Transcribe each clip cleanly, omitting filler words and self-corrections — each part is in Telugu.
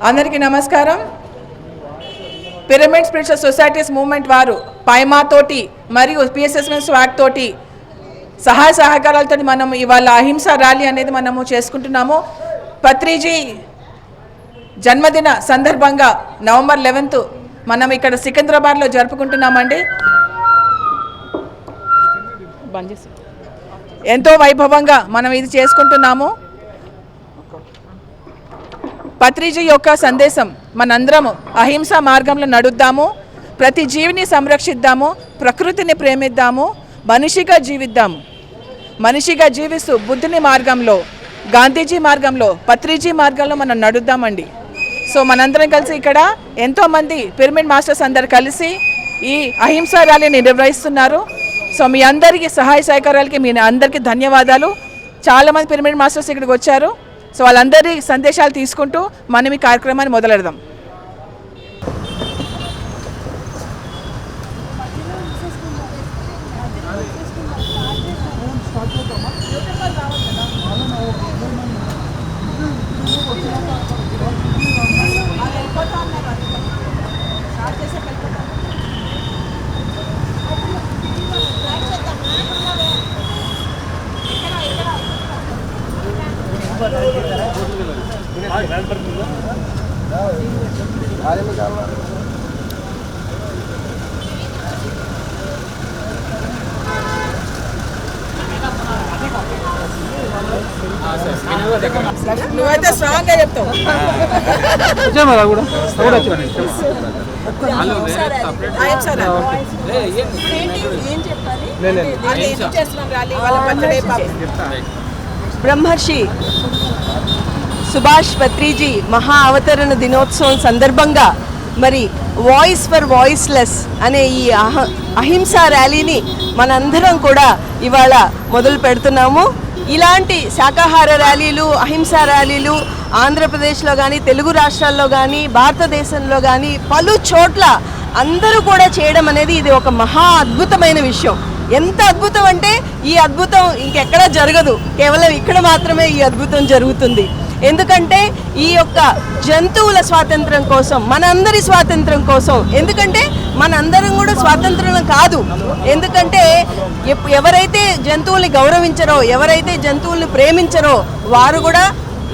అందరికీ నమస్కారం. పిరమిడ్ స్పిరిచువల్ సొసైటీస్ మూవ్మెంట్ వారు పైమా తోటి మరియు పిఎస్ఎస్ఎం స్వాగ్ తోటి సహాయ సహకారాలతో మనం ఇవాళ అహింస ర్యాలీ అనేది మనము చేసుకుంటున్నాము. పత్రిజీ జన్మదిన సందర్భంగా నవంబర్ 11 మనం ఇక్కడ సికింద్రాబాద్లో జరుపుకుంటున్నామండి. ఎంతో వైభవంగా మనం ఇది చేసుకుంటున్నాము. పత్రిజీ యొక్క సందేశం మనందరము అహింస మార్గంలో నడుద్దాము, ప్రతి జీవిని సంరక్షిద్దాము, ప్రకృతిని ప్రేమిద్దాము, మనిషిగా జీవిద్దాము. మనిషిగా జీవిస్తూ బుద్ధుని మార్గంలో, గాంధీజీ మార్గంలో, పత్రిజీ మార్గంలో మనం నడుద్దామండి. సో మనందరం కలిసి ఇక్కడ ఎంతోమంది పిరమిడ్ మాస్టర్స్ అందరు కలిసి ఈ అహింస ర్యాలీని నిర్వహిస్తున్నారు. సో మీ అందరికీ సహాయ సహకారాలకి మీ అందరికీ ధన్యవాదాలు. చాలామంది పిరమిడ్ మాస్టర్స్ ఇక్కడికి వచ్చారు. సో వాళ్ళందరి సందేశాలు తీసుకుంటూ మనం ఈ కార్యక్రమాన్ని మొదలెడదాం. నువ్వైతే స్ట్రాంగ్ గా చెప్తావు. బ్రహ్మర్షి సుభాష్ పత్రిజీ మహా అవతరణ దినోత్సవం సందర్భంగా మరి వాయిస్ ఫర్ వాయిస్లెస్ అనే ఈ అహింసా ర్యాలీని మనందరం కూడా ఇవాళ మొదలు పెడుతున్నాము. ఇలాంటి శాకాహార ర్యాలీలు, అహింసా ర్యాలీలు ఆంధ్రప్రదేశ్లో కానీ, తెలుగు రాష్ట్రాల్లో కానీ, భారతదేశంలో కానీ పలు చోట్ల అందరూ కూడా చేయడం అనేది ఇది ఒక మహా అద్భుతమైన విషయం. ఎంత అద్భుతం అంటే ఈ అద్భుతం ఇంకెక్కడా జరగదు, కేవలం ఇక్కడ మాత్రమే ఈ అద్భుతం జరుగుతుంది. ఎందుకంటే ఈ యొక్క జంతువుల స్వాతంత్రం కోసం, మనందరి స్వాతంత్రం కోసం, ఎందుకంటే మనందరం కూడా స్వాతంత్రం కాదు. ఎందుకంటే ఎవరైతే జంతువుల్ని గౌరవించరో, ఎవరైతే జంతువుల్ని ప్రేమించరో వారు కూడా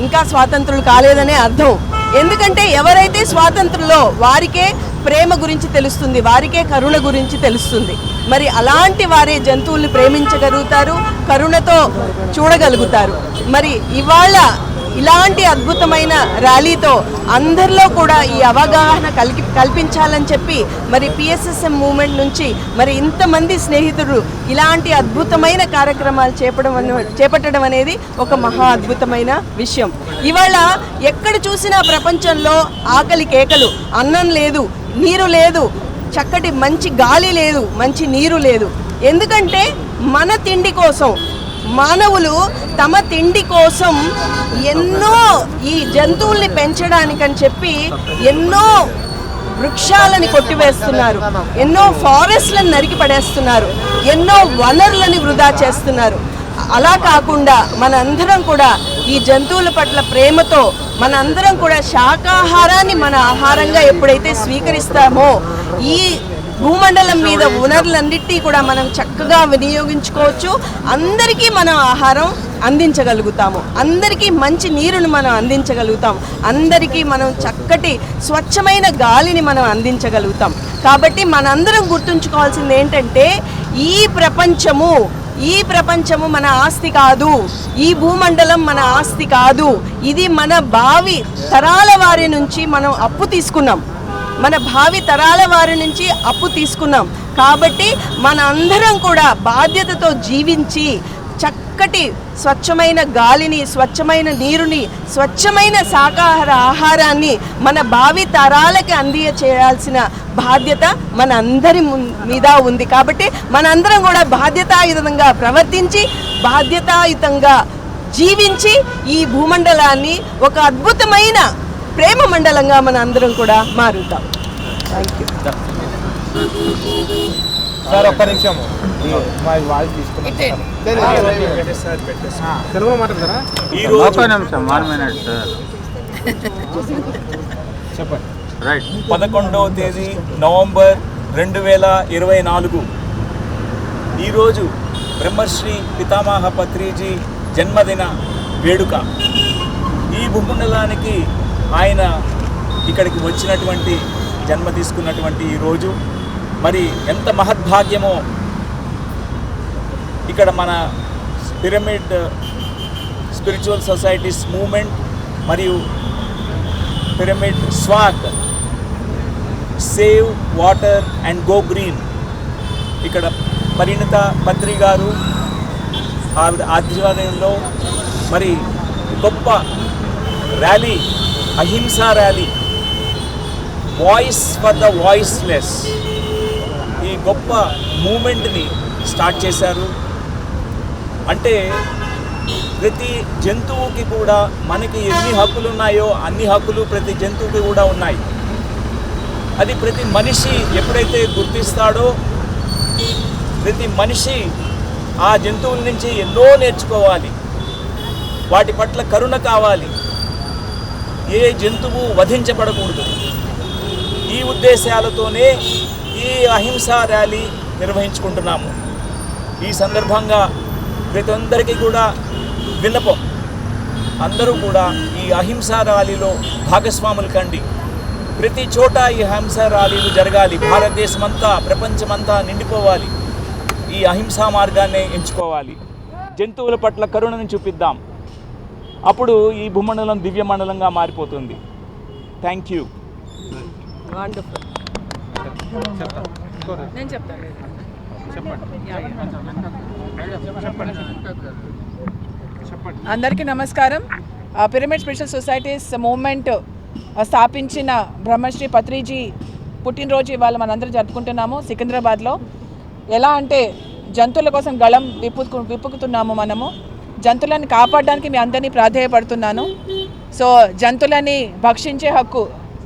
ఇంకా స్వాతంత్రులు కాలేదనే అర్థం. ఎందుకంటే ఎవరైతే స్వాతంత్రంలో వారికే ప్రేమ గురించి తెలుస్తుంది, వారికే కరుణ గురించి తెలుస్తుంది. మరి అలాంటి వారే జంతువుల్ని ప్రేమించగలుగుతారు, కరుణతో చూడగలుగుతారు. మరి ఇవాళ ఇలాంటి అద్భుతమైన ర్యాలీతో అందరిలో కూడా ఈ అవగాహన కల్పించాలని చెప్పి మరి పిఎస్ఎస్ఎం మూవ్మెంట్ నుంచి మరి ఇంతమంది స్నేహితులు ఇలాంటి అద్భుతమైన కార్యక్రమాలు చేపట్టడం అనేది ఒక మహా అద్భుతమైన విషయం. ఇవాళ ఎక్కడ చూసినా ప్రపంచంలో ఆకలి కేకలు, అన్నం లేదు, నీరు లేదు, చక్కటి మంచి గాలి లేదు, మంచి నీరు లేదు. ఎందుకంటే మన తిండి కోసం మానవులు తమ తిండి కోసం ఎన్నో ఈ జంతువుల్ని పెంచడానికని చెప్పి ఎన్నో వృక్షాలని కొట్టివేస్తున్నారు, ఎన్నో ఫారెస్ట్లను నరికి పడేస్తున్నారు, ఎన్నో వనరులని వృధా చేస్తున్నారు. అలా కాకుండా మనందరం కూడా ఈ జంతువుల పట్ల ప్రేమతో మనందరం కూడా శాకాహారాన్ని మన ఆహారంగా ఎప్పుడైతే స్వీకరిస్తామో ఈ భూమండలం మీద వనరులన్నిటినీ కూడా మనం చక్కగా వినియోగించుకోవచ్చు. అందరికీ మనం ఆహారం అందించగలుగుతాము, అందరికీ మంచి నీరును మనం అందించగలుగుతాం, అందరికీ మనం చక్కటి స్వచ్ఛమైన గాలిని మనం అందించగలుగుతాం. కాబట్టి మనందరం గుర్తుంచుకోవాల్సింది ఏంటంటే ఈ ప్రపంచము మన ఆస్తి కాదు, ఈ భూమండలం మన ఆస్తి కాదు. ఇది మన భావి తరాల వారి నుంచి మనం అప్పు తీసుకున్నాం, మన భావి తరాల వారి నుంచి అప్పు తీసుకున్నాం. కాబట్టి మన అందరం కూడా బాధ్యతతో జీవించి చక్కటి స్వచ్ఛమైన గాలిని, స్వచ్ఛమైన నీరుని, స్వచ్ఛమైన శాకాహార ఆహారాన్ని మన భావి తరాలకి చేయాల్సిన బాధ్యత మన అందరి మీద ఉంది. కాబట్టి మనందరం కూడా బాధ్యతాయుతంగా ప్రవర్తించి, బాధ్యతాయుతంగా జీవించి ఈ భూమండలాన్ని ఒక అద్భుతమైన ప్రేమ మండలంగా మన అందరం కూడా మారుతాం. Thank you sir. ఒక్క నిమిషం మా వాయిస్ తీసుకున్నాం. తెలుగు మాట్లాడతారా? చెప్పండి. 11వ తేదీ నవంబర్ 2024 ఈరోజు బ్రహ్మశ్రీ పితామహ పత్రిజీ జన్మదిన వేడుక. ఈ భూమండలానికి ఆయన ఇక్కడికి వచ్చినటువంటి జన్మ తీసుకున్నటువంటి ఈరోజు మరి ఎంత మహద్భాగ్యమో. ఇక్కడ మన పిరమిడ్ స్పిరిచువల్ సొసైటీస్ మూమెంట్ మరియు pyramid swag save water and go green ఇక్కడ పరిణిత పత్రి గారు ఆవిడ ఆధ్వర్యంలో మరి గొప్ప ర్యాలీ, అహింసా rally, voice for the voiceless, ఈ గొప్ప మూమెంట్ని స్టార్ట్ చేశారు. అంటే ప్రతి జంతువుకి కూడా మనకి ఎన్ని హక్కులు ఉన్నాయో అన్ని హక్కులు ప్రతి జంతువుకి కూడా ఉన్నాయి. అది ప్రతి మనిషి ఎప్పుడైతే గుర్తిస్తాడో ప్రతి మనిషి ఆ జంతువుల నుంచి ఎన్నో నేర్చుకోవాలి, వాటి పట్ల కరుణ కావాలి, ఏ జంతువు వధించబడకూడదు. ఈ ఉద్దేశాలతోనే ఈ అహింసా ర్యాలీ నిర్వహించుకుంటున్నాము. ఈ సందర్భంగా ప్రతి ఒక్కరికి కూడా విన్నపం, అందరూ కూడా ఈ అహింసా ర్యాలీలో భాగస్వాములు కండి. ప్రతి చోట ఈ అహింసా ర్యాలీలు జరగాలి. భారతదేశమంతా ప్రపంచమంతా నిండిపోవాలి. ఈ అహింసా మార్గాన్ని ఎంచుకోవాలి. జంతువుల పట్ల కరుణను చూపిద్దాం. అప్పుడు ఈ భూమండలం దివ్య మండలంగా మారిపోతుంది. Thank you. నేను చెప్తాను. అందరికీ నమస్కారం. పిరమిడ్ స్పిరిచువల్ సొసైటీస్ మూవ్మెంట్ స్థాపించిన బ్రహ్మశ్రీ పత్రిజీ పుట్టినరోజు ఇవాళ మనందరం జరుపుకుంటున్నాము సికింద్రాబాద్లో. ఎలా అంటే జంతువుల కోసం గళం విప్పుకుతున్నాము మనము. జంతువులను కాపాడడానికి మీ అందరినీ ప్రాధేయపడుతున్నాను. సో జంతువులని భక్షించే హక్కు,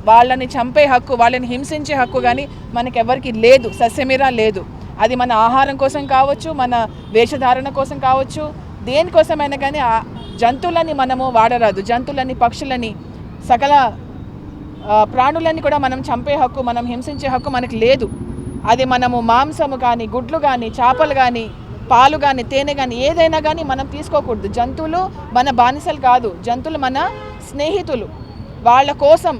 వాళ్ళని చంపే హక్కు, వాళ్ళని హింసించే హక్కు కానీ మనకెవరికి లేదు, సస్యమీరా లేదు. అది మన ఆహారం కోసం కావచ్చు, మన వేషధారణ కోసం కావచ్చు, దేనికోసమైనా కానీ ఆ జంతువులని మనము వాడరాదు. జంతువులని, పక్షులని, సకల ప్రాణులని కూడా మనం చంపే హక్కు, మనం హింసించే హక్కు మనకు లేదు. అది మనము మాంసము కానీ, గుడ్లు కానీ, చేపలు కానీ, పాలు కానీ, తేనె కానీ ఏదైనా కానీ మనం తీసుకోకూడదు. జంతువులు మన బానిసలు కాదు, జంతువులు మన స్నేహితులు. వాళ్ళ కోసం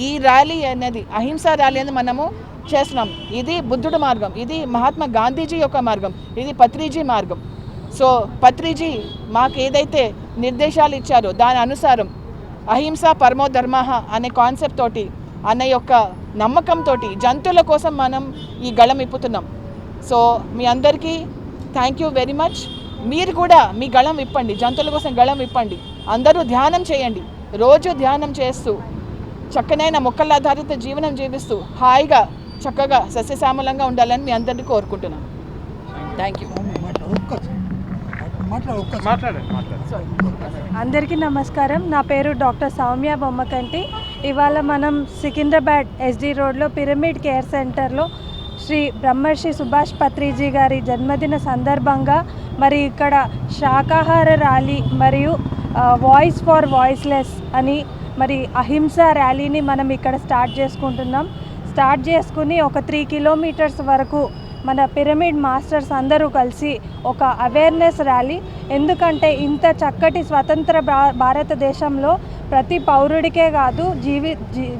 ఈ ర్యాలీ అనేది, అహింసా ర్యాలీ అనేది మనము చేస్తున్నాం. ఇది బుద్ధుడి మార్గం, ఇది మహాత్మా గాంధీజీ యొక్క మార్గం, ఇది పత్రిజీ మార్గం. సో పత్రిజీ మాకు ఏదైతే నిర్దేశాలు ఇచ్చారో దాని అనుసారం అహింస పరమో ధర్మ అనే కాన్సెప్ట్ తోటి, అన్న యొక్క నమ్మకంతో జంతువుల కోసం మనం ఈ గళం ఇప్పుతున్నాం. సో మీ అందరికీ థ్యాంక్ యూ వెరీ మచ్. మీరు కూడా మీ గళం విప్పండి, జంతువుల కోసం గళం విప్పండి. అందరూ ధ్యానం చేయండి. రోజు ధ్యానం చేస్తూ చక్కనైన మొక్కల ఆధారిత జీవనం జీవిస్తూ హాయిగా చక్కగా సస్యశ్యామలంగా ఉండాలని మీ అందరినీ కోరుకుంటున్నాను. Thank you. అందరికీ నమస్కారం. నా పేరు డాక్టర్ సౌమ్య బొమ్మకంటి. ఇవాళ మనం సికింద్రాబాద్ ఎస్డి రోడ్లో పిరమిడ్ కేర్ సెంటర్లో శ్రీ బ్రహ్మర్షి సుభాష్ పత్రిజీ గారి జన్మదిన సందర్భంగా మరి ఇక్కడ శాకాహార ర్యాలీ మరియు వాయిస్ ఫర్ వాయిస్లెస్ అని మరి అహింసా ర్యాలీని మనం ఇక్కడ స్టార్ట్ చేసుకుని ఒక 3 కిలోమీటర్స్ వరకు మన పిరమిడ్ మాస్టర్స్ అందరూ కలిసి ఒక అవేర్నెస్ ర్యాలీ. ఎందుకంటే ఇంత చక్కటి స్వతంత్ర భారతదేశంలో ప్రతి పౌరుడికే కాదు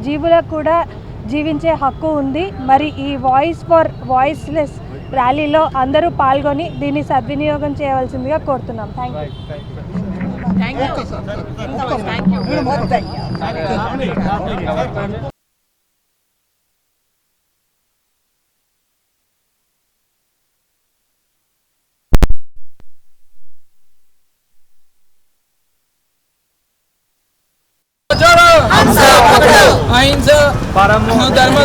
జీవులకు కూడా జీవించే హక్కు ఉంది. మరి ఈ వాయిస్ ఫర్ వాయిస్లెస్ ర్యాలీలో అందరూ పాల్గొని దీన్ని సద్వినియోగం చేయవలసిందిగా కోరుతున్నాం. Thank you. అహింస పరమో ధర్మ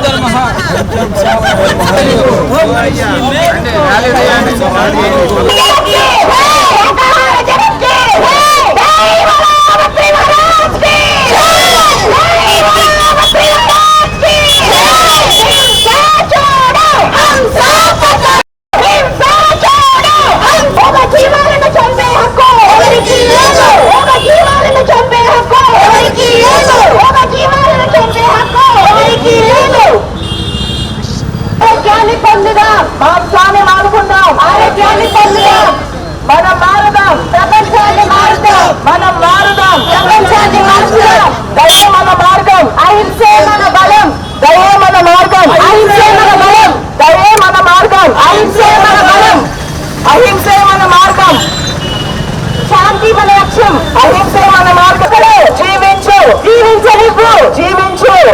చంపే హక్కు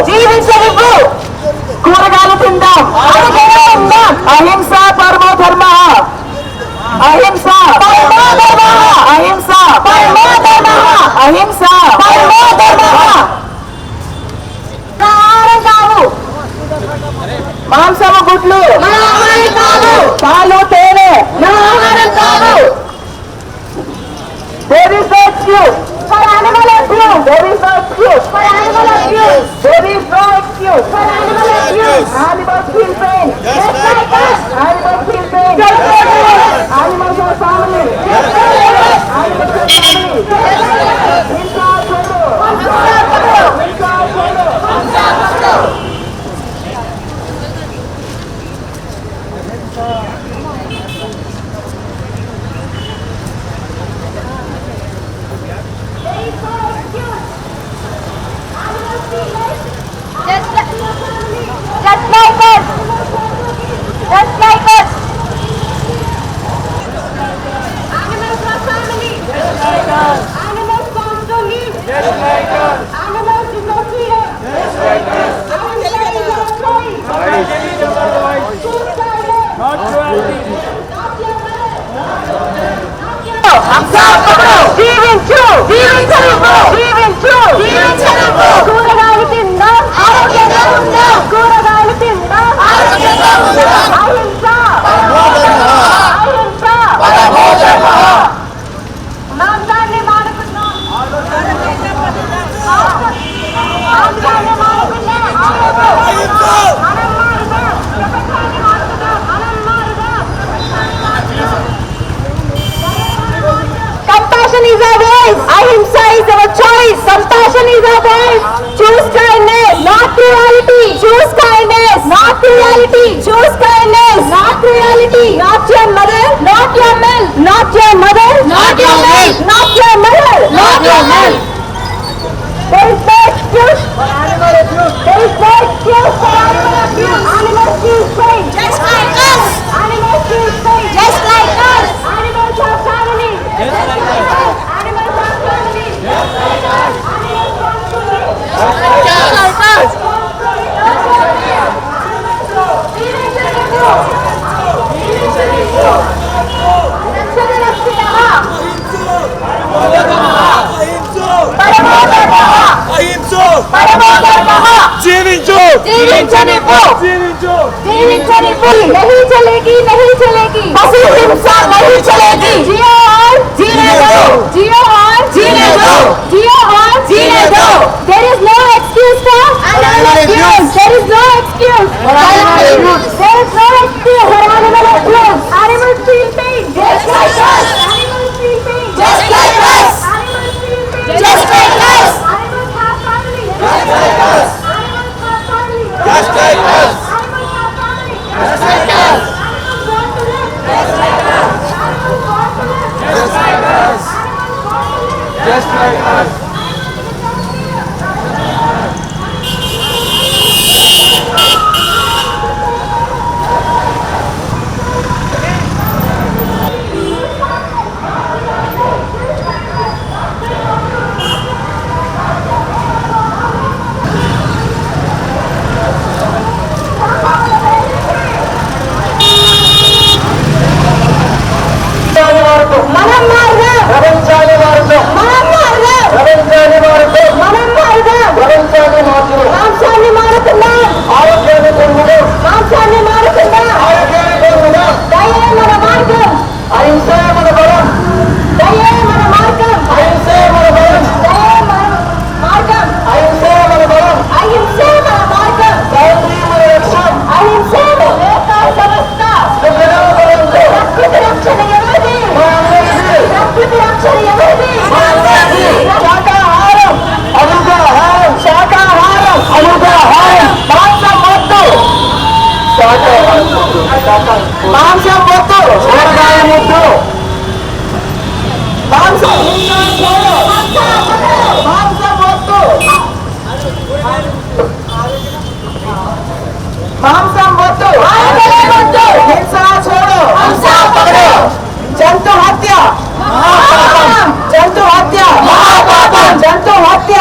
జీవించనివ్వు. కూరగాయలు తిందాం, ఆరోగ్యంగా ఉందాం. అహింస పరమో ధర్మ, అహింస పరమో ధర్మ, అహింస పరమో ధర్మ, అహింస పరమో ధర్మ. ఆహారం కాదు మాంసము, గుడ్లు కాదు, పాలు తేనె ఆహారం కాదు. There is no excuse for animal abuse. There is no excuse for animal abuse. There is no excuse for animal abuse. Animals feel pain. Just like us. Animals feel pain. Just like us. Animals are family. Just like us. Animals are family. Just like us. Hinsa chodo. Hinsa chodo. Hinsa chodo. Hinsa chodo. Just like us. Just like us. Animals are family. Just like us. Animals want to live. Just like us. Animals do not fear. Just like us. Animals are choice. Choose kindness. Not cruelty. Not your mother. జీవించు, జీవించనివ్వు, జీవించు, జీవించనివ్వు. కూరగాయలు తిందాం, ఆరోగ్యంగా ఉందాం. కూరగాయలు తిందాం, ఆరోగ్యంగా ఉందాం. అహింస, అహింస, మాంసాన్ని మానుకుందాం, మాంసాన్ని మానుకుందాం. మనం మారుదాం, ప్రపంచాన్ని మారుదాం, మనం మారుదాం. Compassion is our voice. Ahimsa is our choice. Compassion is our voice. Choose kindness, not cruelty. Choose kindness, not cruelty. Choose kindness, not cruelty. Not your mother, not your milk. Not your mother, not your milk. Not your mother, not your milk. There is no excuse for animal abuse. There is no excuse for animal abuse. Animals feel pain. Just like us. Animals feel pain. Just like us. Animals are family. Just like us. Animals are family. Just like us. Animals want to live. Just like us. జీవించు, జీవించనివ్వు, జీవించు, జీవించనివ్వు. नहीं चलेगी, नहीं चलेगी. पशु हिंसा नहीं चलेगी. जियो और जीने दो, जियो और जीने दो, जियो और जीने दो. There is no excuse for animal abuse. There is no excuse for animal abuse. There is no excuse for animal abuse. Animals feel pain. Just like us. Animals feel pain. Just like us. Animals feel pain. Just like us. Animals have family. Just like us. Animals have family. Just like us. Animals have family. Just like us. Animals want to live. Just like us. Animals want to live. Just like us. Animals want to live. Just like us. మనం మారుదాం, ప్రపంచాన్ని మారుదాం, మనం మారుదాం, ప్రపంచాన్ని మారుదాం, మనం మారుదాం. ప్రపంచాన్ని మారుదాం, మాంసాన్ని మారుకుందాం, ఆరోగ్యాన్ని పొందుదాం, మాంసాన్ని మారుకుందాం. ఆరోగ్యాన్ని పొందుదాం. దయే మన మార్గం, అహింసే మన బలం, దయే మన మార్గం, అహింసే మన బలం, దయే మన మార్గం, అహింసే మన బలం, అహింసే మన మార్గం, గాయత్రి మన లక్ష్యం. అహింసే లోక సమస్త. ప్రజల బలంతో ప్రకృతి రక్షణ ఎవరిది? మా అందరికీ ప్రకృతి రక్షణ ఎవరిది? మా అందరికీ శాకాహారం, అలుగాహారం, శాకాహారం, అలుగాహారం. మాంసం వద్దు, శాకాహారం, మాంసం వద్దు, కూరగాయ ముద్దు, మాంసం మాంసం వద్దు, మాంసం వద్దు, హింస చూడు, జంతు హత్య, జంతు హత్య, జంతు హత్య,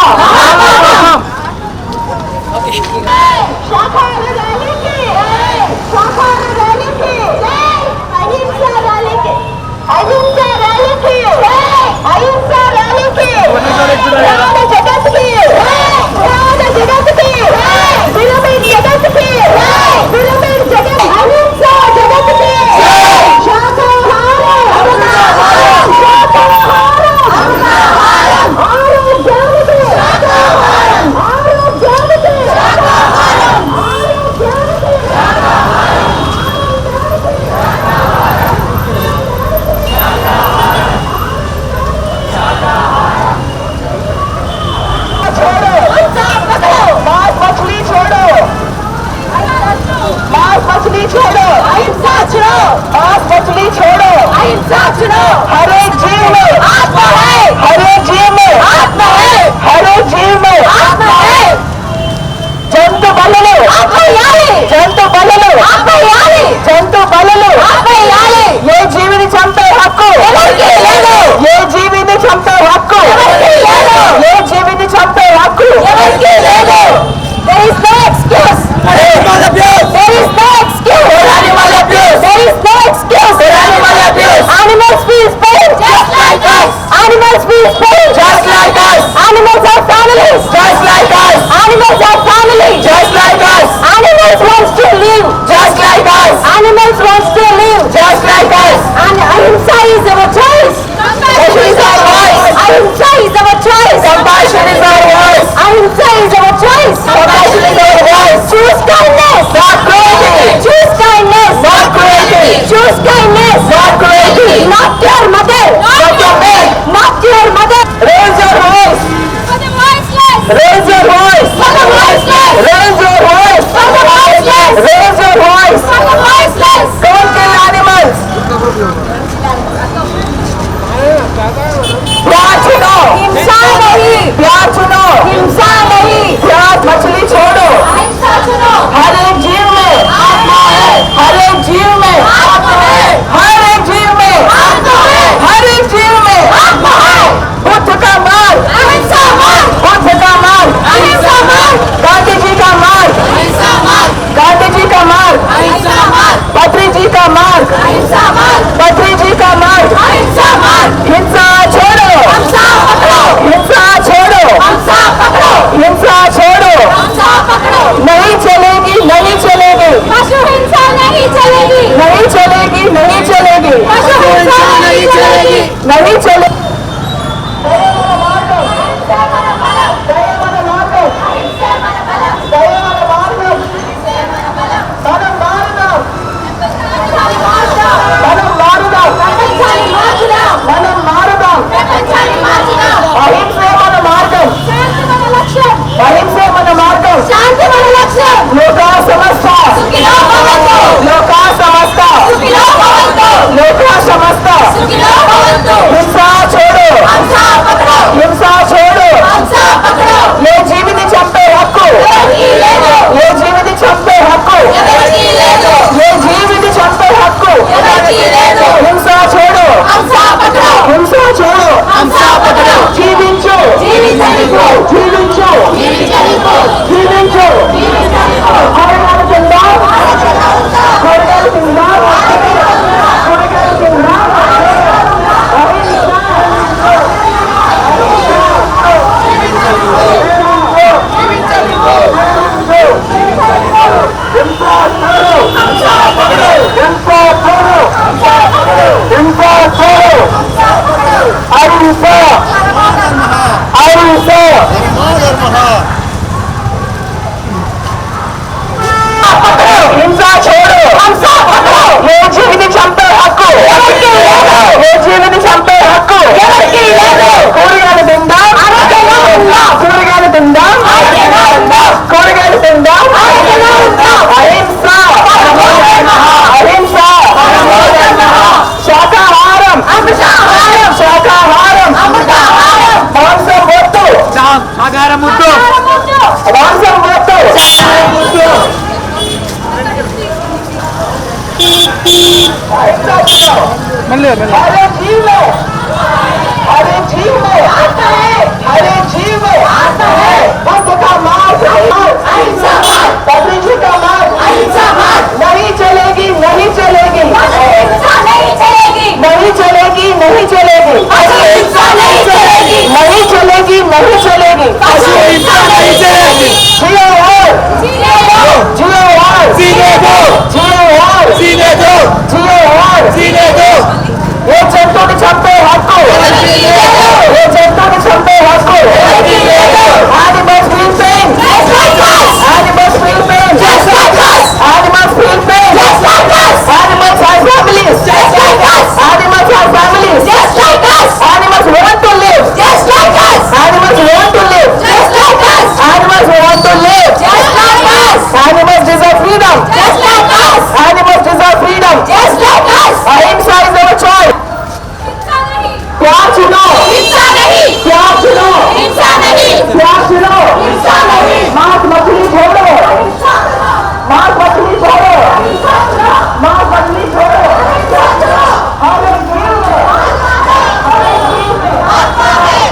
प्यार चुनो, हिंसा नहीं, प्यार मछली छोड़ो, अहिंसा चुनो, हर एक जीव में आत्मा है, हर एक जीव में आत्मा है, हर एक जीव में आत्मा है, हर एक जीव में आत्मा है। बुद्ध का मार्ग अहिंसा मार्ग, बुद्ध का मार्ग अहिंसा मार्ग, गांधी जी का मार्ग अहिंसा मार्ग, गांधी जी का मार्ग अहिंसा मार्ग, पत्री जी का मार्ग अहिंसा मार्ग, पत्री जी का मार्ग अहिंसा मार्ग। हिंसा छोड़ो, हिंसा पकड़ो, हिंसा छोड़ो, हिंसा पकड़ो, हिंसा छोड़ो, हिंसा पकड़ो। नहीं चलेगी, नहीं चलेगी, पशु हिंसा नहीं चलेगी, नहीं चलेगी, नहीं चलेगी, पशु हिंसा नहीं चलेगी, नहीं चलेगी। हिंसा छोड़ो, हिंसा छोड़ो, ये जीवित चंपे हक्कु, ये जीवित चंपे हक्कु, ये जीवित चंपे हक्कु, हिंसा छोड़ो, हिंसा छोड़ो, जीविंचो, जीविंचो, जीविंचो, हरगाल जिंदाबाद, हरगाल जिंदाबाद, हरगाल जिंदाबाद। हिंसा छोड़ो, ये जीवित चंपे हक्कु, ये जीवित चंपे हक्कु, కూరగాయలు తిందాం, కూరగాయలు తిందాం, కూరగాయలు తిందాం, అహింస, అహింస, శాకాహారం, శాకాహారం, మాంసం వద్దు, ఆకారం ముద్దు, మాంసం వద్దు, మళ్ళీ हरे जीव में, हरे जीव में आता है, हरे जीव में आता है। बुद्ध का मार्ग अहिंसा मार्ग, पत्री जी का मार्ग अहिंसा मार्ग, नहीं चलेगी, नहीं चलेगी, अहिंसा नहीं चलेगी, नहीं चलेगी, नहीं चलेगी, अहिंसा नहीं चलेगी, नहीं चलेगी, नहीं चलेगी, अहिंसा नहीं चलेगी। जियो और जियो और जियो और सीने दो, जियो और सीने दो, जियो और सीने दो, ये जंतुని చంపే హక్కు, ये జంతువుని చంపే హక్కు, animals feel pain, animals feel pain, animals feel pain, animals have families, animals have families, animals want to live, animals want to live, animals want to live, animals deserve freedom, animals deserve freedom, ahimsa is our choice. प्यार चुनो, हिंसा नहीं, प्यार चुनो, हिंसा नहीं, प्यार चुनो, हिंसा नहीं, मांस मछली छोड़ो, मांस मछली छोड़ो, मांस मछली छोड़ो, हर एक जीव में हर एक जीव में आत्मा है, हर एक जीव में आत्मा है।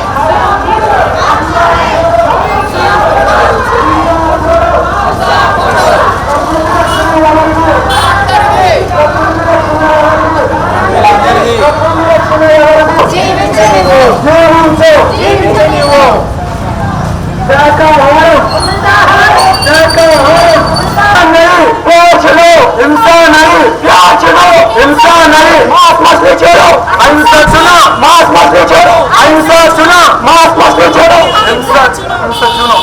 हिंसा नहीं, प्यार चुनो, हिंसा नहीं, मांस मछली छोड़ो, अहिंसा चुनो, मांस मछली छोड़ो, अहिंसा चुनो, मांस मछली छोड़ो, हिंसा चुनो।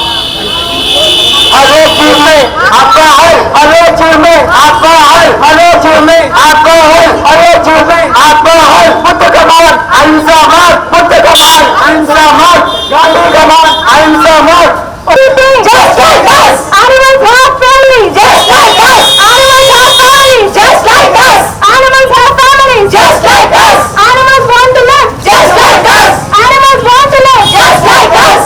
हर एक जीव में आपका है, हर एक जीव में आपका है, हर एक जीव में आपका है, हर एक जीव में आपका है। बुद्ध का मार्ग अहिंसा मार्ग, बुद्ध का मार्ग अहिंसा मार्ग, गांधी का मार्ग अहिंसा मार्ग। Just like us, animals have families. Just like us, animals have families. Just like us, animals have families. Just like us, animals want to live. Just like us, animals want to live. Just like us,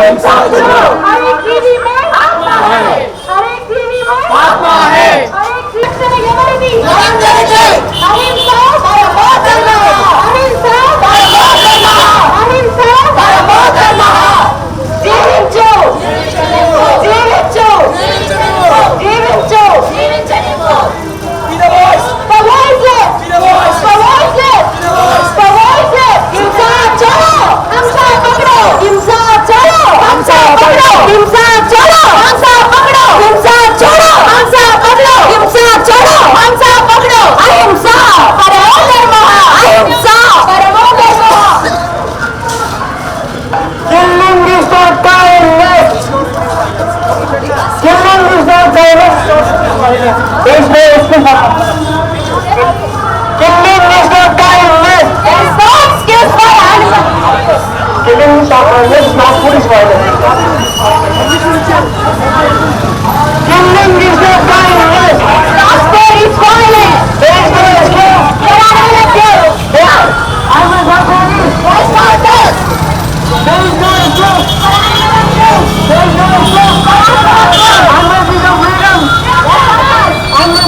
अहिंसा चलो हर एक टीवी में आत्मा है, हर एक टीवी में आत्मा है हर एक शिक्षण ఎవరిది మనందరికీ అహింస పరమో ధర్మః అహింస పరమో ధర్మః అహింస పరమో ధర్మః జీవించు జీవించు జీవించు జీవించు the voice The voiceless the voice The voiceless The voiceless हिंसा चलो हमसा पकड़ो हिंसा चलो हमसा पकड़ो हिंसा चलो हमसा पकड़ो हिंसा चलो हमसा पकड़ो हिंसा चलो हमसा पकड़ो अहिंसा परमो धर्मः अहिंसा परमो धर्मः killing is not kindness killing is not kindness killing is not kindness There is no excuse for animals killing is not kindness not police violence killing is not kindness There is violence there is no excuse There are no excuses I will not police There is no excuse there is no excuse there is no excuse I will be the freedom I will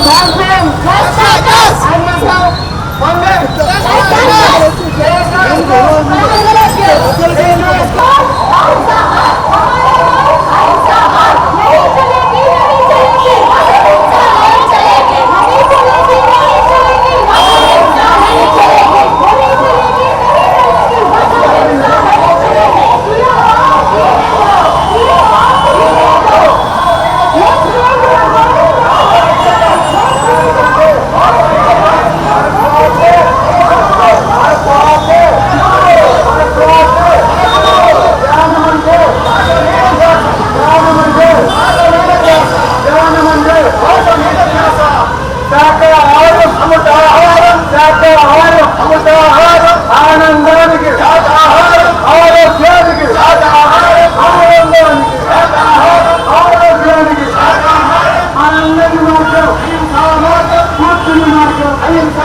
have them I will have hunger ఆనందానికి ఆరోగ్యానికి ఆనందానికి ఆరోగ్యానికి ఆనందానికి మార్గం పూర్తిని మార్గం అహింస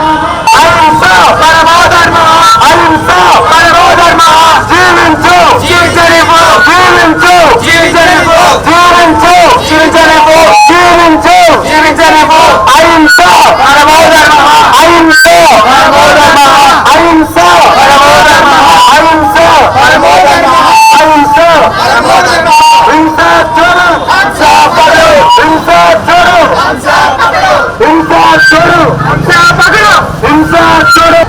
పరమో ధర్మః అహింస పరమో ధర్మః జీవించు జీవించనివ్వు జీవించు జీవించనివ్వు జీవించు జీవించనివ్వు జీవించు జీవించనివ్వు అహింస పరమో ధర్మః అహింస పరమో ధర్మః అహింస పరమో ధర్మః అహింస పరమో ధర్మః అహింస పరమో ధర్మః హింస చూడు హింస పడు హింస చూడు హింస పడు హింస చూడు హింస పడు హింస చూడు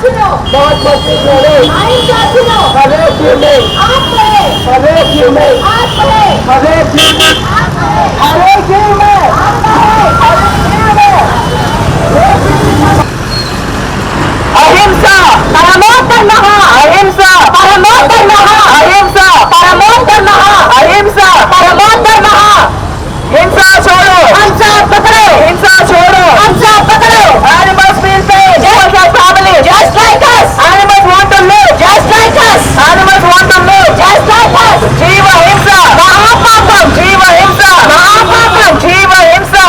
बहुत मस्ती करे अहिंसा चलो हरे जीने आप करे हरे जीने आप करे हरे जीने आप करे हरे जीने आप करे अहिंसा परमो धर्मः अहिंसा परमो धर्मः अहिंसा परमो धर्मः अहिंसा परमो धर्मः हिंसा छोड़ो हिंसा पकड़ो हिंसा छोड़ो हिंसा पकड़ो animals feel pain just like family just like us animals want to live just like us animals want to live just like us जीव हिंसा महापापम जीव हिंसा महापापम जीव हिंसा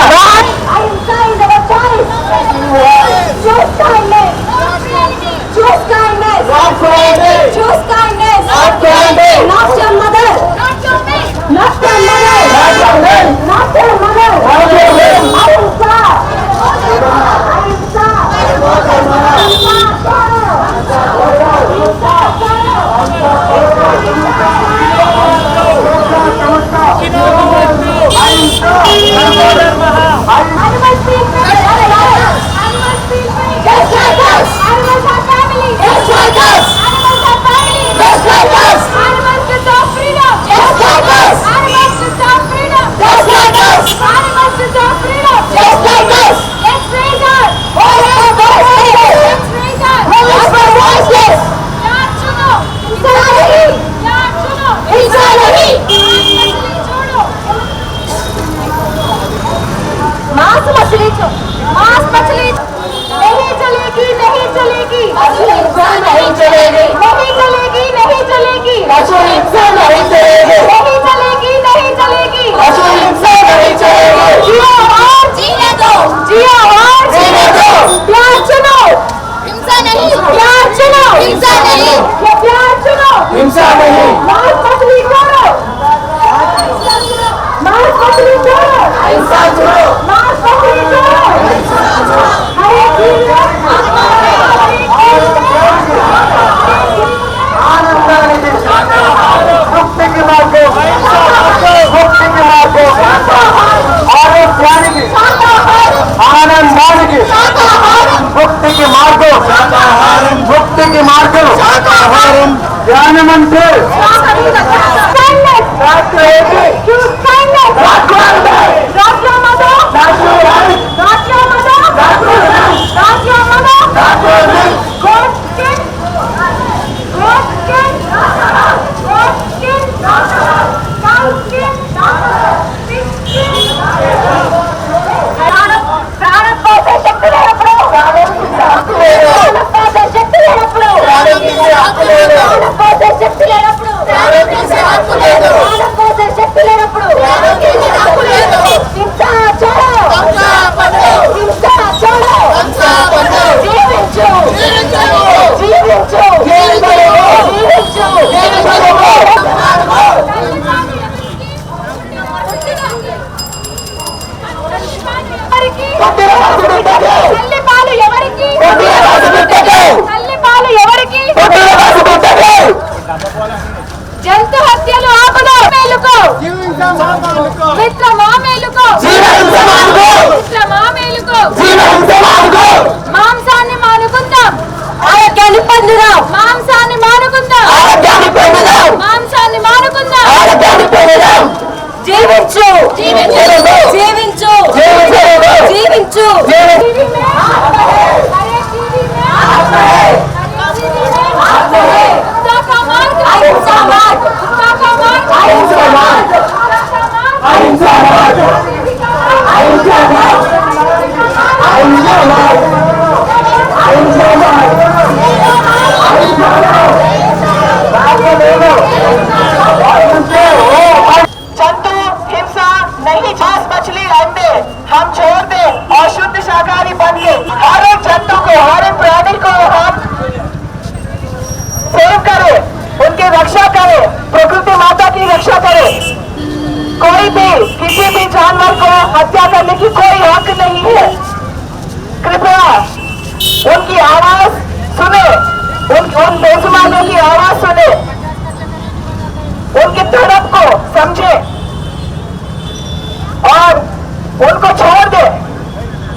अहिंसा is our choice choose kindness choose kindness choose kindness not your mother not your mate not your mother not your mother अहिंसा अहिंसा Animals feel pain. Animals feel pain. Just like us. Animals have family. Just like us. Animals have family. Just like us. Animals deserve freedom. Just like us. Animals deserve freedom. Just like us. Animals deserve freedom. Just like us. Let's raise our voices. Let's raise our voices. याद सुनो. हिंसा नहीं. याद सुनो. हिंसा नहीं. छोड़ो. मांस मछली मांस मछली नहीं चलेगी नहीं चलेगी हिंसा नहीं चलेगी नहीं चलेगी नहीं चलेगी हिंसा नहीं चलेगी नहीं चलेगी नहीं चलेगी हिंसा नहीं चलेगी जियो और जीने दो जियो और जीने दो प्यार चुनो हिंसा नहीं प्यार चुनो हिंसा नहीं प्यार चुनो हिंसा नहीं मांस मछली छोड़ो ఆనందానికి ముక్తికి మార్గం ముక్తికి మార్గం ధ్యానమంటే జంతు హత్యలు ఆపును మేలుకో మిత్రమా మేలుకో మిత్రమా మేలుకో మాంసాన్ని మానుకుందాం ఆరోగ్యాన్ని పొందుదాం మాంసాన్ని మానుకుందాం ఆరోగ్యాన్ని పొందుదాం మాంసాన్ని మానుకుందాం ఆరోగ్యాన్ని పొందుదాం జీవించు జీవించు జీవించు జీవించు जंतु हिंसा नहीं, मांस मछली अंडे हम छोड़ दे और शुद्ध शाकाहारी बन के हर एक जंतु को हर एक प्राणी को हम सेव करे, उनकी रक्षा करे, प्रकृति माता की रक्षा करे। कोई भी किसी भी जानवर को हत्या करने की कोई हक नहीं है। कृपया उनकी आवाज सुने, उन बेजुबानों की आवाज सुने, उनकी तड़प को समझे और उनको छोड़ दे,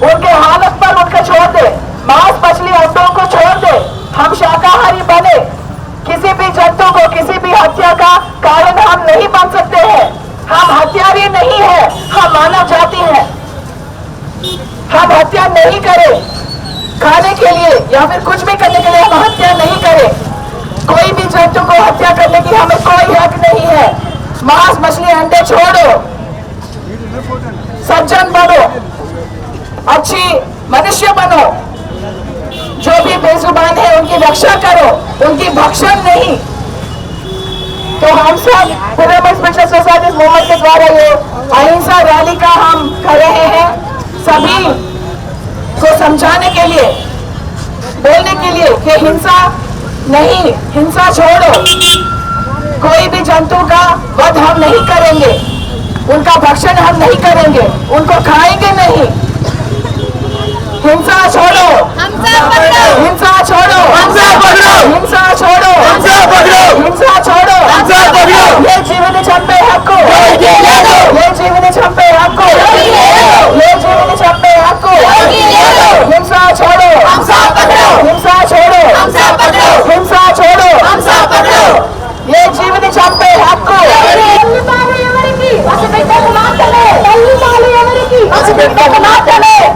उनके हालत पर उनको छोड़ दे, मांस मछली अंडों को छोड़ दे। हम शाकाहारी बने, किसी भी जंतु को किसी भी हत्या का कारण हम नहीं बन सकते हैं। हम हत्यारे नहीं है, हम मानव जाति है। हम हत्या नहीं करें खाने के लिए या फिर कुछ भी करने के लिए, हम हत्या नहीं करें। कोई भी जंतु को हत्या करने की हमें कोई हक नहीं है। मांस मछली अंडे छोड़ो, सज्जन बनो, अच्छी मनुष्य बनो, जो भी बेजुबान है उनकी रक्षा करो, उनकी भक्षण नहीं। तो हम सब पिरामिड स्पेशल सोसाइटी मूवमेंट के द्वारा ये अहिंसा रैली का हम कर रहे हैं, सभी को समझाने के लिए, बोलने के लिए कि हिंसा नहीं, हिंसा छोड़ो। कोई भी जंतु का वध हम नहीं करेंगे, उनका भक्षण हम नहीं करेंगे, उनको खाएंगे नहीं। हिंसा छोड़ो, हिंसा छोड़ो, हिंसा छोड़ो, हिंसा छोड़ो। ये जीवन चंपे हक्को, ये जीवन चंपे हक्को, ये जीवन चंपे हक्को। हिंसा छोड़ो, हिंसा छोड़ो, हिंसा छोड़ो, ये जीवन चंपे हक्को।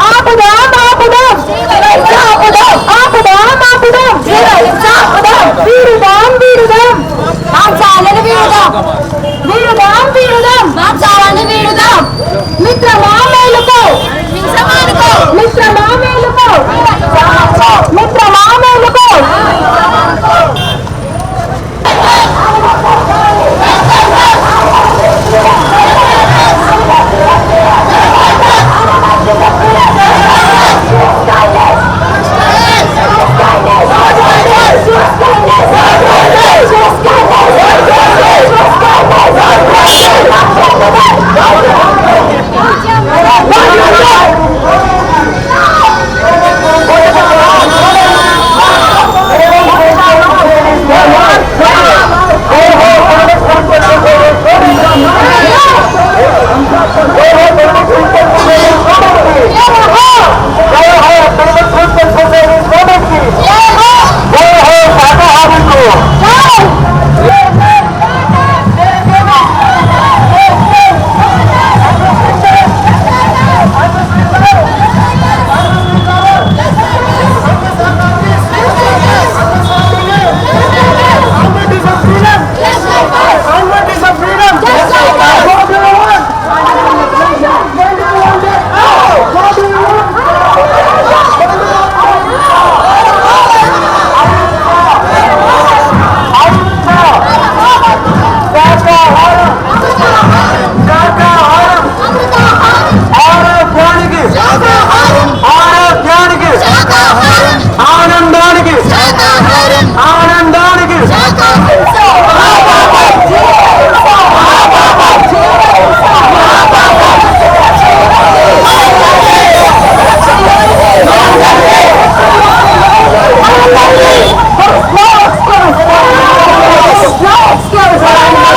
ఆపుదాం ఆపుదాం ఆపుదాం ఆపుదాం ఆపుదాం వీరుదాం వీరుదాం మాంసాలను వీరుదాం వీరుదాం వీరుదాం మాంసాలను వీరుదాం మిత్రమా మేలుకో మిత్రమా మేలుకో మిత్రమా మేలుకో Just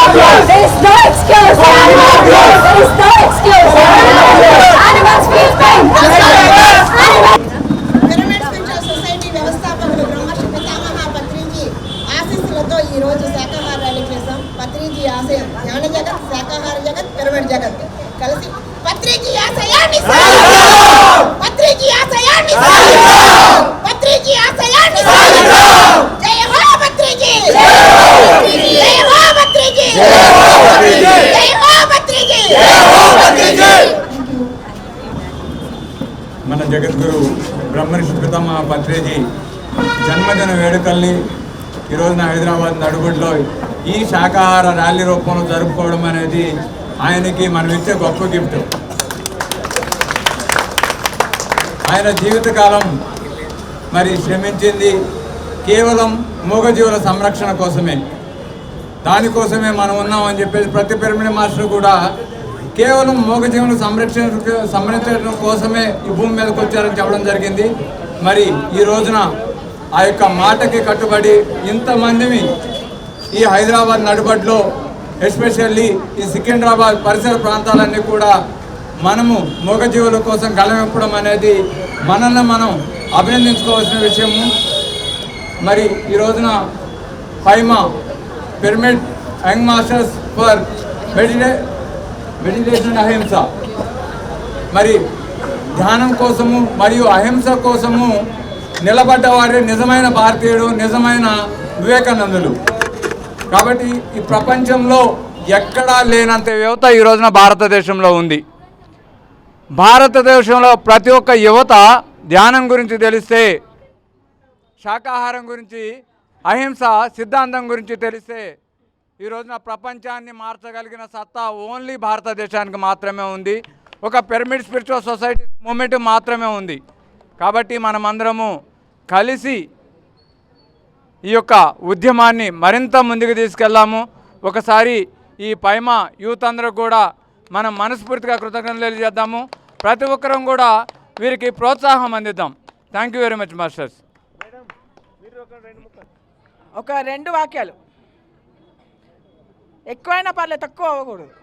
There is no excuse. There is no excuse. Animals feel pain. Pyramid spiritual society వ్యవస్థాపకులు బ్రహ్మర్షి పితామహ పత్రిజీ ఆశీస్సులతో ఈ రోజు శాకాహార ర్యాలీ చేశాం. పత్రిజీ ఆశయం జ్ఞాన జగత్, శాకాహార జగత్, పిరమిడ్ జగత్ కలిసి పత్రిజీ ఆశయాన్ని సాధిద్దాం. పత్రిజీ ఆశయాన్ని సాధిద్దాం. పత్రిజీ ఆశయాన్ని సాధిద్దాం. జై హో పత్రిజీ. జై హో పత్రిజీ. జై హో పత్రిజీ. జై హో పత్రిజీ. జై హో పత్రిజీ. మన జగద్గురు బ్రహ్మర్షి పితామహ పత్రిజీ జన్మదిన వేడుకల్ని ఈరోజున హైదరాబాద్ నడుగుడ్లో ఈ శాకాహార ర్యాలీ రూపంలో జరుపుకోవడం అనేది ఆయనకి మనం ఇచ్చే గొప్ప గిఫ్ట్. ఆయన జీవితకాలం మరి శ్రమించింది కేవలం మూగజీవుల సంరక్షణ కోసమే. దానికోసమే మనం ఉన్నామని చెప్పేసి ప్రతి పిరమిడ్ మాస్టర్ కూడా కేవలం మూగజీవులను సంరక్షించడం కోసమే ఈ భూమి మీదకి వచ్చారని చెప్పడం జరిగింది. మరి ఈ రోజున ఆ యొక్క మాటకి కట్టుబడి ఇంతమందిని ఈ హైదరాబాద్ నడుబడిలో ఎస్పెషల్లీ ఈ సికింద్రాబాద్ పరిసర ప్రాంతాలన్నీ కూడా మనము మూగజీవుల కోసం గళమెప్పడం అనేది మనల్ని మనం అభినందించుకోవాల్సిన విషయము. మరి ఈ రోజున పైమా pyramid young masters for meditation అహింస మరి ధ్యానం కోసము మరియు అహింస కోసము నిలబడ్డవారే నిజమైన భారతీయుడు, నిజమైన వివేకానందులు. కాబట్టి ఈ ప్రపంచంలో ఎక్కడా లేనంత యువత ఈ రోజున భారతదేశంలో ఉంది. భారతదేశంలో ప్రతి ఒక్క యువత ధ్యానం గురించి తెలిస్తే, శాకాహారం గురించి, అహింస సిద్ధాంతం గురించి తెలిస్తే ఈ రోజున ప్రపంచాన్ని మార్చగలిగిన సత్తా ఓన్లీ భారతదేశానికి మాత్రమే ఉంది. ఒక పిరమిడ్ స్పిరిచువల్ సొసైటీ మూమెంట్ మాత్రమే ఉంది. కాబట్టి మనమందరము కలిసి ఈ యొక్క ఉద్యమాన్ని మరింత ముందుకు తీసుకెళ్దాము. ఒకసారి ఈ పైమా యూత్ అందరూ కూడా మనం మనస్ఫూర్తిగా కృతజ్ఞతలు తెలియజేద్దాము. ప్రతి ఒక్కరం కూడా వీరికి ప్రోత్సాహం అందిద్దాం. Thank you very much masters. ఒక 2 వాక్యాలు, ఎక్కువైనా పర్లేదు, తక్కువ అవ్వకూడదు.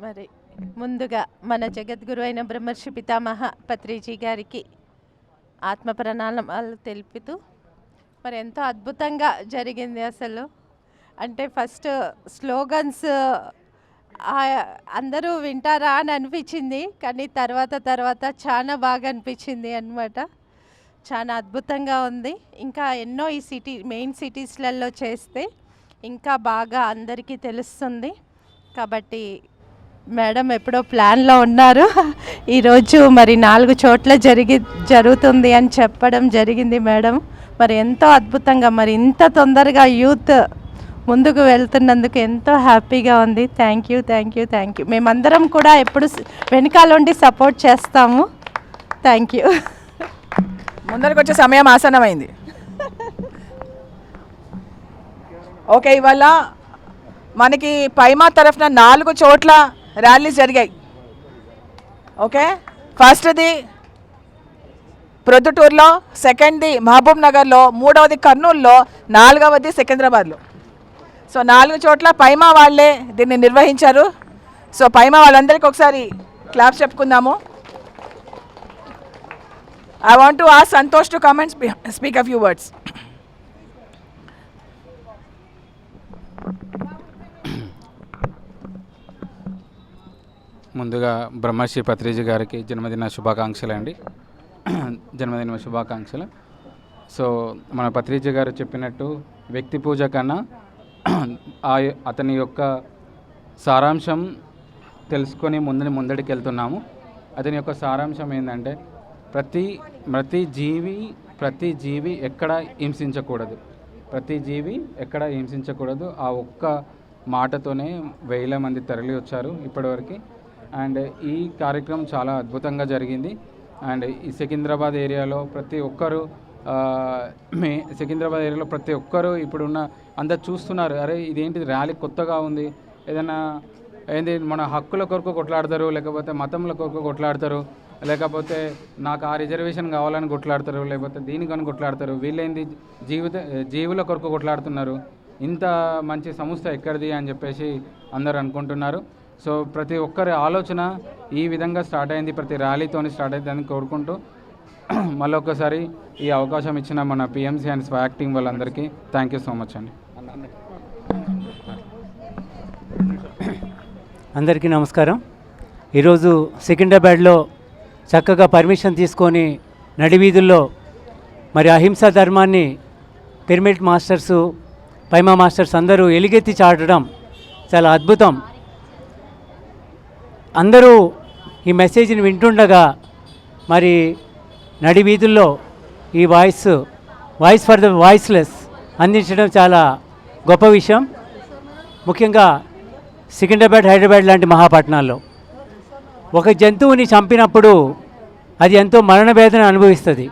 మరి ముందుగా మన జగద్గురు అయిన బ్రహ్మర్షి పితామహ పత్రిజీ గారికి ఆత్మ ప్రణాళాలు తెలుపుతూ మరి ఎంతో అద్భుతంగా జరిగింది. అసలు అంటే ఫస్ట్ స్లోగన్స్ అందరూ వింటారా అని అనిపించింది, కానీ తర్వాత చాలా బాగా అనిపించింది అన్నమాట. చాలా అద్భుతంగా ఉంది. ఇంకా ఎన్నో ఈ మెయిన్ సిటీస్లలో చేస్తే ఇంకా బాగా అందరికీ తెలుస్తుంది. కాబట్టి మేడం ఎప్పుడో ప్లాన్లో ఉన్నారు, ఈరోజు మరి 4 చోట్ల జరుగుతుంది అని చెప్పడం జరిగింది మేడం. మరి ఎంతో అద్భుతంగా, మరి ఇంత తొందరగా యూత్ ముందుకు వెళ్తున్నందుకు ఎంతో హ్యాపీగా ఉంది. Thank you. మేమందరం కూడా ఎప్పుడు వెనకాలండి సపోర్ట్ చేస్తాము. Thank you. ముందరికి వచ్చే సమయం ఆసన్నమైంది. ఓకే, ఇవాళ మనకి పైమా తరఫున 4 చోట్ల ర్యాలీస్ జరిగాయి. ఓకే, ఫస్ట్ది ప్రొద్దుటూరులో, సెకండ్ది మహబూబ్ నగర్లో, 3వది కర్నూలులో, 4వది సికింద్రాబాద్లో. సో 4 చోట్ల పైమా వాళ్ళే దీన్ని నిర్వహించారు. సో పైమా వాళ్ళందరికీ ఒకసారి claps చెప్పుకుందాము. I want to ask Santosh to come and speak a few words. ముందుగా బ్రహ్మర్షి పత్రిజీ గారికి జన్మదిన శుభాకాంక్షలు అండి. జన్మదిన శుభాకాంక్షలు. సో మన పత్రిజీ గారు చెప్పినట్టు వ్యక్తి పూజ కన్నా అతని యొక్క సారాంశం తెలుసుకొని ముందడికి వెళ్తున్నాము. అతని యొక్క సారాంశం ఏంటంటే ప్రతి జీవి ఎక్కడ హింసించకూడదు. ఆ ఒక్క మాటతోనే 1000 మంది తరలి వచ్చారు ఇప్పటివరకు. అండ్ ఈ కార్యక్రమం చాలా అద్భుతంగా జరిగింది. అండ్ ఈ సికింద్రాబాద్ ఏరియాలో ప్రతి ఒక్కరు ఇప్పుడున్న అందరు చూస్తున్నారు, అరే ఇదేంటి ర్యాలీ కొత్తగా ఉంది, ఏదైనా ఏంటి మన హక్కుల కొరకు కొట్లాడతారు, లేకపోతే మతంల కొరకు కొట్లాడతారు, లేకపోతే నాకు ఆ రిజర్వేషన్ కావాలని కొట్లాడతారు, లేకపోతే దీనికని కొట్లాడతారు. వీళ్ళేంది జీవుల కొరకు కొట్లాడుతున్నారు, ఇంత మంచి సంస్థ ఎక్కడిది అని చెప్పేసి అందరూ అనుకుంటున్నారు. సో ప్రతి ఒక్కరి ఆలోచన ఈ విధంగా స్టార్ట్ అయింది, ప్రతి ర్యాలీతోని స్టార్ట్ అయిందని కోరుకుంటూ మళ్ళొక్కసారి ఈ అవకాశం ఇచ్చిన మన పిఎంసి అండ్ స్వాక్ టీం వాళ్ళందరికీ థ్యాంక్ యూ సో మచ్ అండి. అందరికీ నమస్కారం. ఈరోజు సికింద్రాబాద్లో చక్కగా పర్మిషన్ తీసుకొని నడివీధుల్లో మరి అహింసా ధర్మాన్ని పిరమిడ్ మాస్టర్సు, పైమా మాస్టర్స్ అందరూ ఎలుగెత్తి చాటడం చాలా అద్భుతం. అందరూ ఈ మెసేజ్ని వింటుండగా మరి నడివీధుల్లో ఈ వాయిస్ ఫర్ ద వాయిస్లెస్ అందించడం చాలా గొప్ప విషయం. ముఖ్యంగా సికింద్రాబాద్, హైదరాబాద్ లాంటి మహాపట్టణాల్లో ఒక జంతువుని చంపినప్పుడు అది ఎంతో మరణవేదన అనుభవిస్తుంది.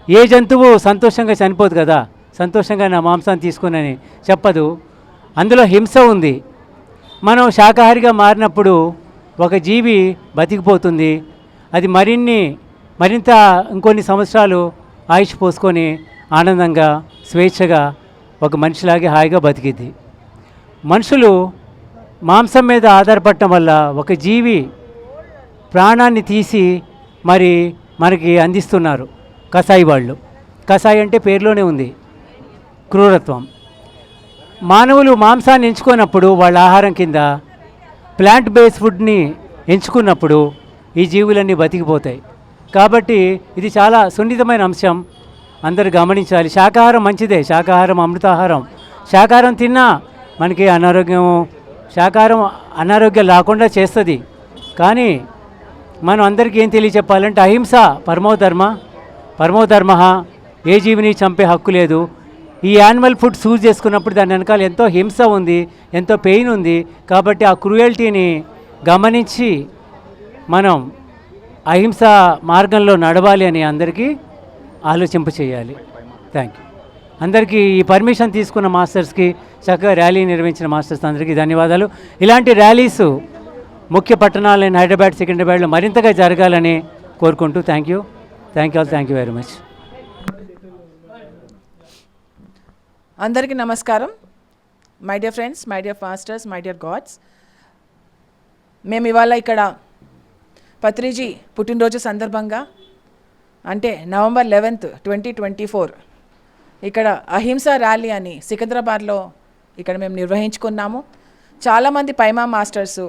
ఏ జంతువు సంతోషంగా చనిపోదు కదా, సంతోషంగా నా మాంసాన్ని తీసుకుని చెప్పదు. అందులో హింస ఉంది. మనం శాకాహారిగా మారినప్పుడు ఒక జీవి బతికిపోతుంది. అది మరింత ఇంకొన్ని సంవత్సరాలు ఆయుష్ పోసుకొని ఆనందంగా స్వేచ్ఛగా ఒక మనిషిలాగే హాయిగా బతికిద్ది. మనుషులు మాంసం మీద ఆధారపడటం వల్ల ఒక జీవి ప్రాణాన్ని తీసి మరి మనకి అందిస్తున్నారు కసాయి వాళ్ళు. కసాయి అంటే పేరులోనే ఉంది, క్రూరత్వం. మానవులు మాంసాన్ని ఎంచుకున్నప్పుడు వాళ్ళ ఆహారం కింద ప్లాంట్ బేస్డ్ ఫుడ్ని ఎంచుకున్నప్పుడు ఈ జీవులన్నీ బతికిపోతాయి. కాబట్టి ఇది చాలా సున్నితమైన అంశం, అందరూ గమనించాలి. శాకాహారం మంచిదే, శాకాహారం అమృతాహారం. శాకాహారం తిన్నా మనకి శాకాహారం అనారోగ్యం లేకుండా చేస్తుంది. కానీ మనం అందరికీ ఏం తెలియచెప్పాలంటే అహింస పరమోధర్మ, ఏ జీవిని చంపే హక్కు లేదు. ఈ యానిమల్ ఫుడ్ చూస్ చేసుకున్నప్పుడు దాని వెనకాల ఎంతో హింస ఉంది, ఎంతో పెయిన్ ఉంది. కాబట్టి ఆ క్రూయల్టీని గమనించి మనం అహింస మార్గంలో నడవాలి అని అందరికీ ఆలోచింప చేయాలి. Thank you. అందరికీ ఈ పర్మిషన్ తీసుకున్న మాస్టర్స్కి, చక్కగా ర్యాలీ నిర్వహించిన మాస్టర్స్ అందరికీ ధన్యవాదాలు. ఇలాంటి ర్యాలీస్ ముఖ్య పట్టణాలైన హైదరాబాద్, సికింద్రాబాద్లో మరింతగా జరగాలని కోరుకుంటూ థ్యాంక్ యూ వెరీ మచ్. అందరికీ నమస్కారం. My dear friends, my dear masters, my dear God's. మేము ఇవాళ ఇక్కడ పత్రిజీ పుట్టినరోజు సందర్భంగా, అంటే November 11th, 2024 ఇక్కడ అహింసా ర్యాలీ అని సికింద్రాబాద్లో ఇక్కడ మేము నిర్వహించుకున్నాము. చాలామంది పైమా మాస్టర్సు,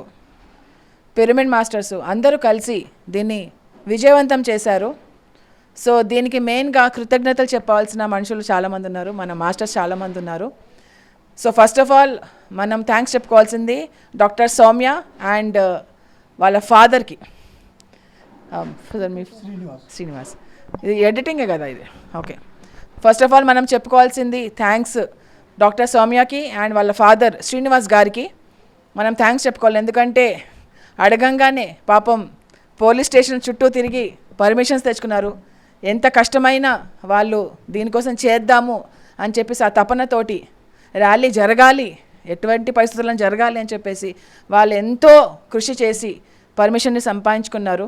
పిరమిడ్ మాస్టర్సు అందరూ కలిసి దీన్ని విజయవంతం చేశారు. సో దీనికి మెయిన్గా కృతజ్ఞతలు చెప్పాల్సిన మనుషులు చాలామంది ఉన్నారు, మన మాస్టర్స్ చాలామంది ఉన్నారు. సో ఫస్ట్ ఆఫ్ ఆల్ మనం థ్యాంక్స్ చెప్పుకోవాల్సింది డాక్టర్ సౌమ్య అండ్ వాళ్ళ ఫాదర్కి, శ్రీనివాస్. ఇది ఎడిటింగే కదా ఇది, ఓకే. ఫస్ట్ ఆఫ్ ఆల్ మనం చెప్పుకోవాల్సింది థ్యాంక్స్ డాక్టర్ సౌమ్యకి అండ్ వాళ్ళ ఫాదర్ శ్రీనివాస్ గారికి మనం థ్యాంక్స్ చెప్పుకోవాలి. ఎందుకంటే అడగంగానే పాపం పోలీస్ స్టేషన్ చుట్టూ తిరిగి పర్మిషన్స్ తెచ్చుకున్నారు. ఎంత కష్టమైనా వాళ్ళు దీనికోసం చేద్దాము అని చెప్పేసి ఆ తపనతోటి ర్యాలీ జరగాలి, ఎటువంటి పరిస్థితుల్లో జరగాలి అని చెప్పేసి వాళ్ళు ఎంతో కృషి చేసి పర్మిషన్ని సంపాదించుకున్నారు.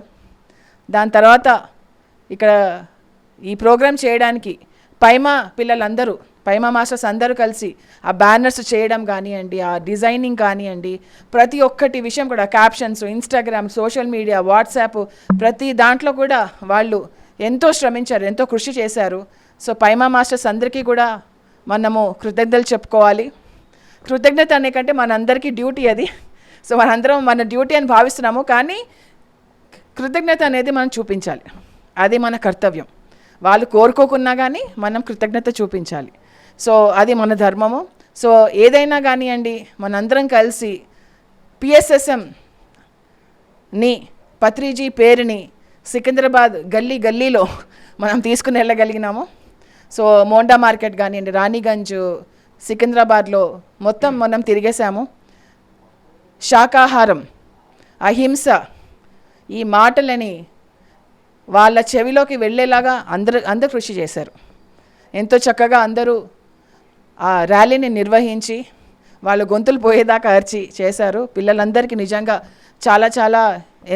దాని తర్వాత ఇక్కడ ఈ ప్రోగ్రాం చేయడానికి పైమా పిల్లలందరూ, పైమా మాస్టర్స్ అందరూ కలిసి ఆ బ్యానర్స్ చేయడం కానివ్వండి, ఆ డిజైనింగ్ కానివ్వండి, ప్రతి ఒక్కటి విషయం కూడా, captions, Instagram, social media, WhatsApp, ప్రతి దాంట్లో కూడా వాళ్ళు ఎంతో శ్రమించారు, ఎంతో కృషి చేశారు. సో పైమా మాస్టర్స్ అందరికీ కూడా మనము కృతజ్ఞతలు చెప్పుకోవాలి. కృతజ్ఞత అనే కంటే మనందరికీ డ్యూటీ అది. సో మనందరం మన డ్యూటీ అని భావిస్తున్నాము, కానీ కృతజ్ఞత అనేది మనం చూపించాలి, అది మన కర్తవ్యం. వాళ్ళు కోరుకోకున్నా కానీ మనం కృతజ్ఞత చూపించాలి. సో అది మన ధర్మము. సో ఏదైనా కానివ్వండి, మనందరం కలిసి పిఎస్ఎస్ఎంని, పత్రిజీ పేరుని సికింద్రాబాద్ గల్లీ గల్లీలో మనం తీసుకుని వెళ్ళగలిగినాము. సో మోండా మార్కెట్ కానివ్వండి, రాణిగంజ్, సికింద్రాబాద్లో మొత్తం మనం తిరిగేసాము. శాకాహారం, అహింస ఈ మాటలని వాళ్ళ చెవిలోకి వెళ్ళేలాగా అందరూ కృషి చేశారు. ఎంతో చక్కగా అందరూ ఆ ర్యాలీని నిర్వహించి వాళ్ళ గొంతులు పోయేదాకా అరిచి చేశారు. పిల్లలందరికీ నిజంగా చాలా చాలా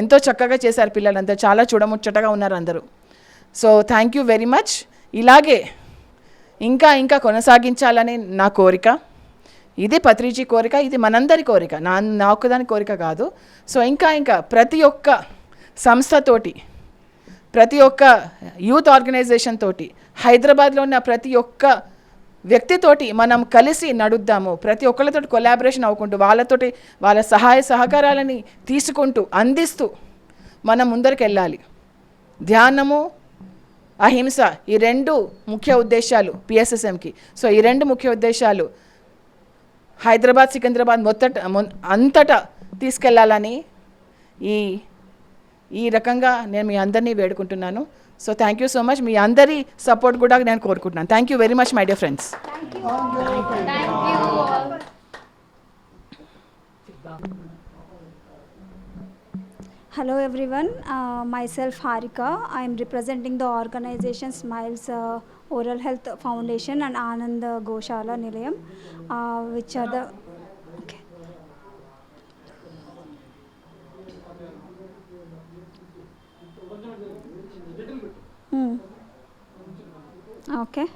ఎంతో చక్కగా చేశారు పిల్లలందరూ, చాలా చూడముచ్చటగా ఉన్నారు అందరూ. So thank you very much. ఇలాగే ఇంకా ఇంకా కొనసాగించాలని నా కోరిక. ఇది పత్రిజీ కోరిక, ఇది మనందరి కోరిక, నా ఒక్కదాని కోరిక కాదు. సో ఇంకా ఇంకా ప్రతి ఒక్క సంస్థతోటి, ప్రతి ఒక్క యూత్ ఆర్గనైజేషన్ తోటి, హైదరాబాద్లో ఉన్న ప్రతి ఒక్క వ్యక్తితోటి మనం కలిసి నడుద్దాము. ప్రతి ఒక్కళ్ళతోటి కొలాబరేషన్ అవ్వకుంటూ, వాళ్ళతోటి వాళ్ళ సహాయ సహకారాలని తీసుకుంటూ అందిస్తూ మనం ముందరికి వెళ్ళాలి. ధ్యానము, అహింస, ఈ రెండు ముఖ్య ఉద్దేశాలు పిఎస్ఎస్ఎంకి. సో ఈ రెండు ముఖ్య ఉద్దేశాలు హైదరాబాద్, సికింద్రాబాద్ అంతటా తీసుకెళ్లాలని ఈ రకంగా నేను మీ అందరినీ వేడుకుంటున్నాను. So thank you so much. మీ అందరి సపోర్ట్ కూడా నేను కోరుకుంటున్నాను. Thank you very much my dear friends. Hello everyone, myself Harika. I am representing the organization Smiles Oral Health Foundation and Anand Goshala Nilayam, which are the okay. Okay.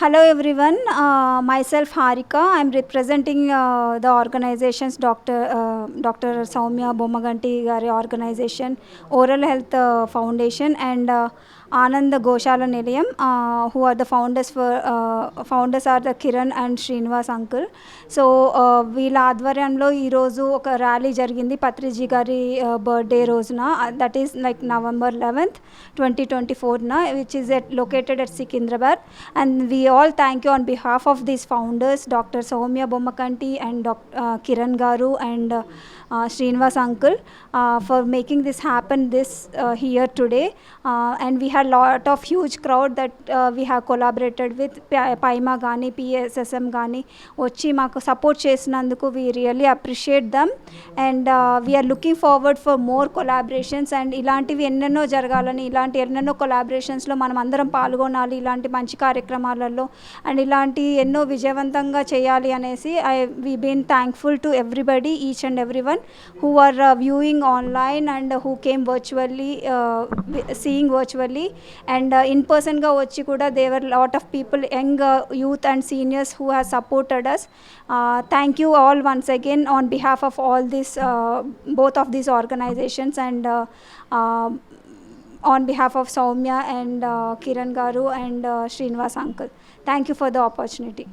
Hello everyone, myself Harika. I am representing the organizations Dr. Saumya Bommaganti Gari organization, Oral Health Foundation and Anand Goshala Nilayam, who are the founders are the Kiran and Srinivas uncle. So వీళ్ళ ఆధ్వర్యంలో ఈరోజు ఒక ర్యాలీ జరిగింది పత్రిజీ గారి బర్త్డే రోజున, that is like November 11th 2024 which is located at Secunderabad, and we all thank you on behalf of these founders, Dr. Saumya Bommakanti and Kiran Garu and Srinivas uncle, for making this happen here today, and we had lot of huge crowd that we have collaborated with Paima Gani, PSSM Gani వచ్చి మాకు సపోర్ట్ చేసినందుకు we really appreciate them, and we are looking forward for more collaborations, and ఇలాంటివి ఎన్నెన్నో జరగాలని, ఇలాంటి ఎన్నెన్నో collaborationsలో మనం అందరం పాల్గొనాలి ఇలాంటి మంచి కార్యక్రమాలలో, అండ్ ఇలాంటి ఎన్నో విజయవంతంగా చేయాలి అనేసి we been thankful to everybody, each and everyone who are viewing online and who came virtually, seeing virtually, and in person ga vachi kuda there were lot of people, young youth and seniors who have supported us. Thank you all once again on behalf of all this both of these organizations, and on behalf of Saumya and Kiran Garu and Srinivas uncle. Thank you for the opportunity.